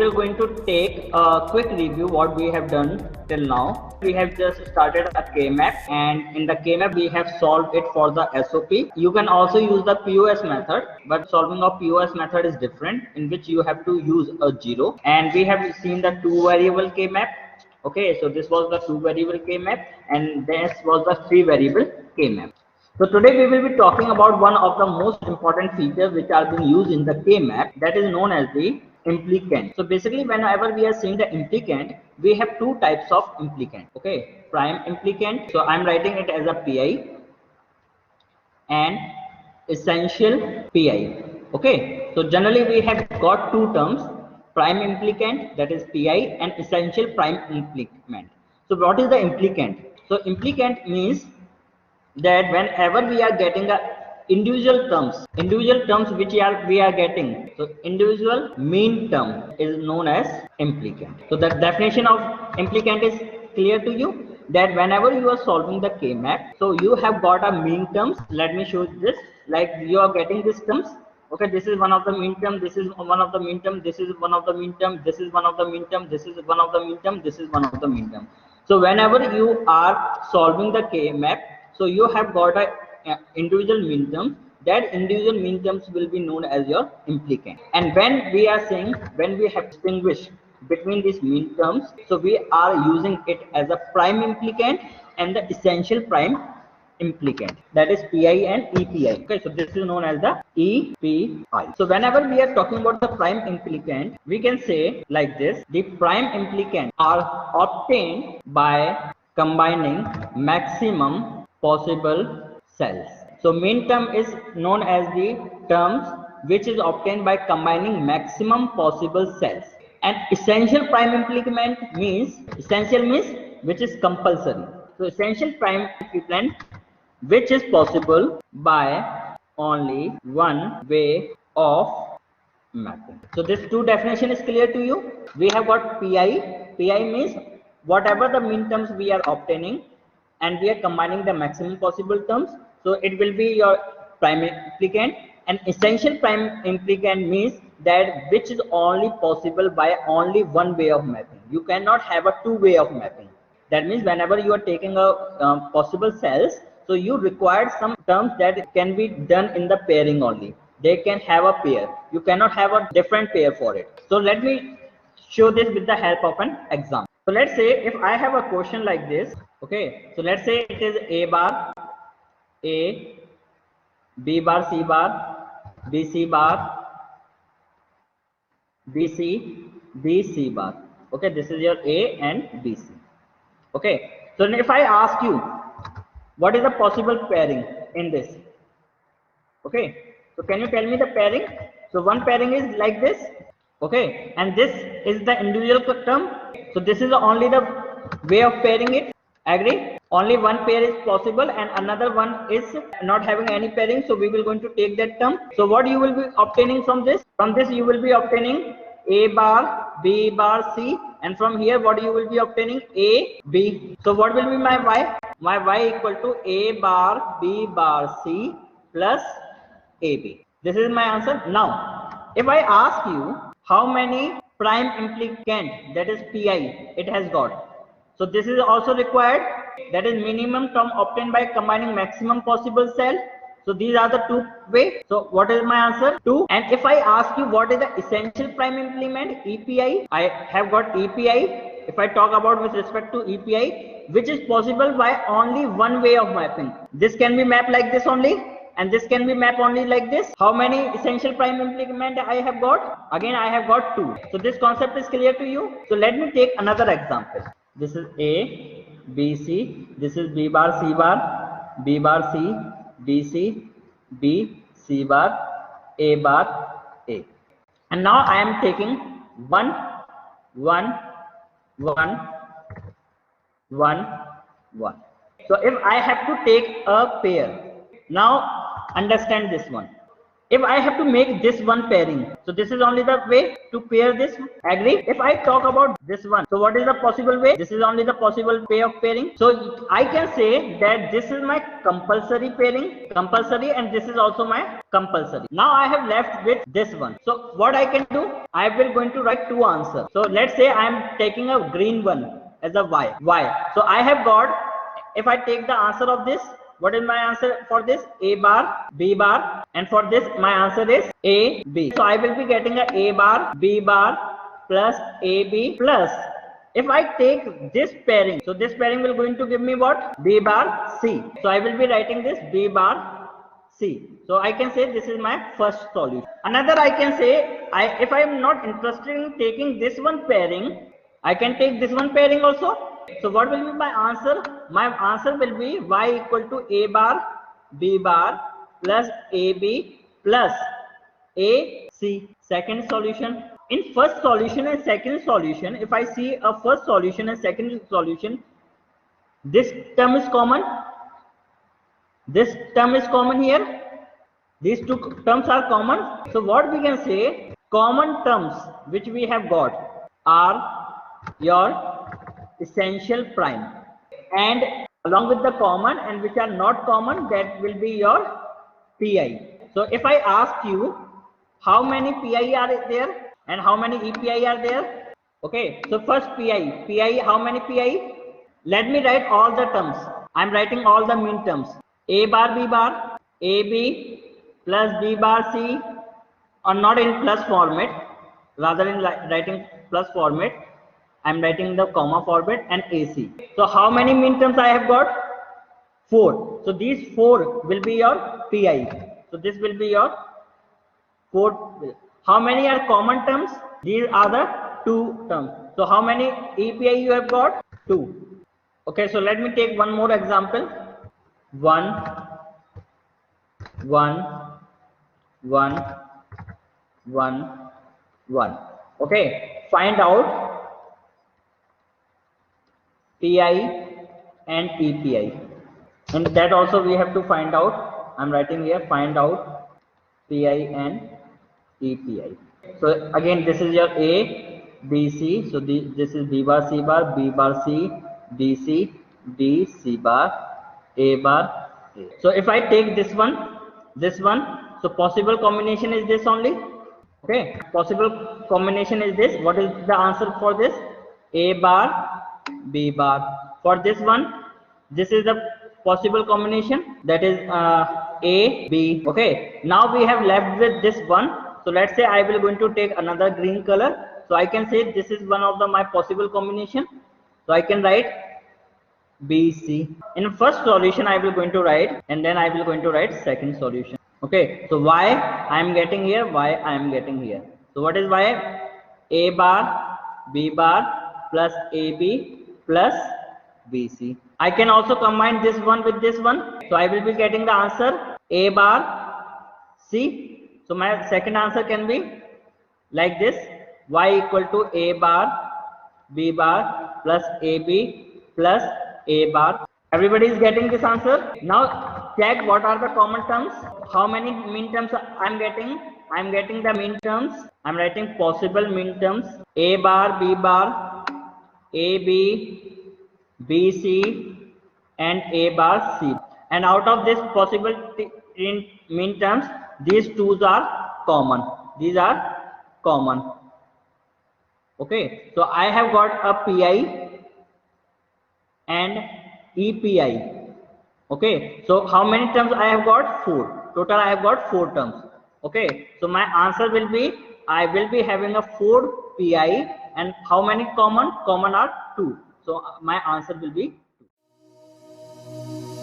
will going to take a quick review what we have done till now. We have just started a K-map, and in the K-map we have solved it for the SOP. You can also use the POS method, but solving of POS method is different, in which you have to use a 0. And we have seen the 2-variable K-map. Okay, so this was the 2-variable K-map, and this was the 3-variable K-map. So today we will be talking about one of the most important features which are being used in the K-map, that is known as the implicant. So basically, whenever we are seeing the implicant, we have two types of implicant. Okay, prime implicant. So I'm writing it as a PI and essential PI. Okay, so generally we have got two terms: prime implicant, that is PI, and essential prime implicant. So what is the implicant? So implicant means that whenever we are getting a individual terms which we are getting, so individual mean term is known as implicant. So the definition of implicant is clear to you, that whenever you are solving the K-map, so you have got a mean terms. Let me show this. Like you are getting these terms. Okay, this is one of the mean term, this is one of the mean term, this is one of the mean term, this is one of the mean term, this is one of the mean term, this is one of the mean term. So whenever you are solving the K-map, so you have got a individual mean term. That individual mean terms will be known as your implicant. And when we are saying, when we have distinguished between these mean terms, so we are using it as a prime implicant and the essential prime implicant, that is PI and EPI. Okay, so this is known as the EPI. So whenever we are talking about the prime implicant, we can say like this: the prime implicant are obtained by combining maximum possible cells. So mean term is known as the terms which is obtained by combining maximum possible cells. And essential prime implicant means, essential means which is compulsory. So essential prime implicant which is possible by only one way of mapping. So this two definition is clear to you. We have got PI. PI means whatever the mean terms we are obtaining, and we are combining the maximum possible terms, so it will be your prime implicant. And essential prime implicant means that which is only possible by only one way of mapping. You cannot have a two-way of mapping. That means whenever you are taking a possible cells, so you require some terms that can be done in the pairing only. They can have a pair. You cannot have a different pair for it. So let me show this with the help of an example. So let's say if I have a question like this. Okay, so let's say it is A bar, A, B bar, C bar, B C bar, B C, B C bar. Okay, this is your A and B C. Okay, so if I ask you what is the possible pairing in this? Okay, so can you tell me the pairing? So one pairing is like this. Okay, and this is the individual term. So this is only the way of pairing it. Agree? Only one pair is possible and another one is not having any pairing. So we will going to take that term. So what you will be obtaining from this? From this you will be obtaining A bar, B bar, C, and from here what you will be obtaining? A, B. So what will be my Y? My Y equal to A bar, B bar, C plus AB. This is my answer. Now, if I ask you how many prime implicant, that is PI, it has got. So this is also required, that is minimum term obtained by combining maximum possible cell. So these are the two ways. So what is my answer? 2. And if I ask you what is the essential prime implicant, EPI, I have got EPI. If I talk about with respect to EPI, which is possible by only one way of mapping. This can be mapped like this only, and this can be mapped only like this. How many essential prime implicant I have got? Again, I have got 2. So this concept is clear to you. So let me take another example. This is A, B, C. This is B bar, C bar, B bar, C, B, C, B, C bar, A bar, A. And now I am taking 1, 1, 1, 1, 1. So if I have to take a pair, now understand this one. if I have to make this one pairing, so this is only the way to pair this. Agree? If I talk about this one, so what is the possible way? This is only the possible way of pairing. So I can say that this is my compulsory pairing, compulsory, and this is also my compulsory. Now I have left with this one. So what I can do, I will going to write two answers. So let's say I am taking a green one as a y. So I have got, if I take the answer of this, what is my answer for this? A bar, B bar, and for this my answer is A, B. So I will be getting a A bar, B bar plus A, B plus, if I take this pairing, so this pairing will going to give me what? B bar, C. So I will be writing this B bar, C. So I can say this is my first solution. Another I can say, if I am not interested in taking this one pairing, I can take this one pairing also. So what will be my answer? My answer will be y equal to A bar, B bar plus AB plus AC. Second solution. In first solution and second solution, if I see a first solution and second solution, this term is common. This term is common here. These two terms are common. So what we can say, common terms which we have got are your essential prime, and along with the common and which are not common, that will be your PI. So if I ask you how many PI are there and how many EPI are there, okay, so first PI, how many PI? Let me write all the terms. I'm writing all the mean terms. A bar, B bar, AB plus B bar C, or not in plus format, rather in writing plus format, I'm writing the comma format, and AC. So how many mean terms I have got? 4. So these 4 will be your PI. So this will be your 4. How many are common terms? These are the 2 terms. So how many EPI you have got? 2. Okay, so let me take one more example. 1, 1, 1, 1, 1. Okay, find out PI and EPI, and that also we have to find out. I'm writing here, find out PI and EPI. So again, this is your A, B, C. So this is B bar, C bar, B bar, C, B, C, D, C bar, A bar, A. So if I take this one, so possible combination is this only. Okay, possible combination is this. What is the answer for this? A bar, B bar. For this one, this is the possible combination, that is A, B. Okay, now we have left with this one. So let's say I will going to take another green color. So I can say this is one of my possible combination. So I can write B, C. In first solution I will going to write, and then I will going to write second solution. Okay, so y I am getting here, y I am getting here. So what is y? A bar, B bar plus AB plus BC. I can also combine this one with this one. So I will be getting the answer A bar C. So my second answer can be like this: y equal to A bar B bar plus AB plus A bar. Everybody is getting this answer. Now check what are the common terms. How many mean terms I'm getting? I'm getting the mean terms. I'm writing possible mean terms: A bar, B bar, AB, BC, and A bar C. And out of this possible mean terms, these two are common. These are common. Okay, so I have got a PI and EPI. Okay, so how many terms I have got? 4. Total I have got 4 terms. Okay, so my answer will be, I will be having a 4 PI, and how many common? Common are 2. So my answer will be 2.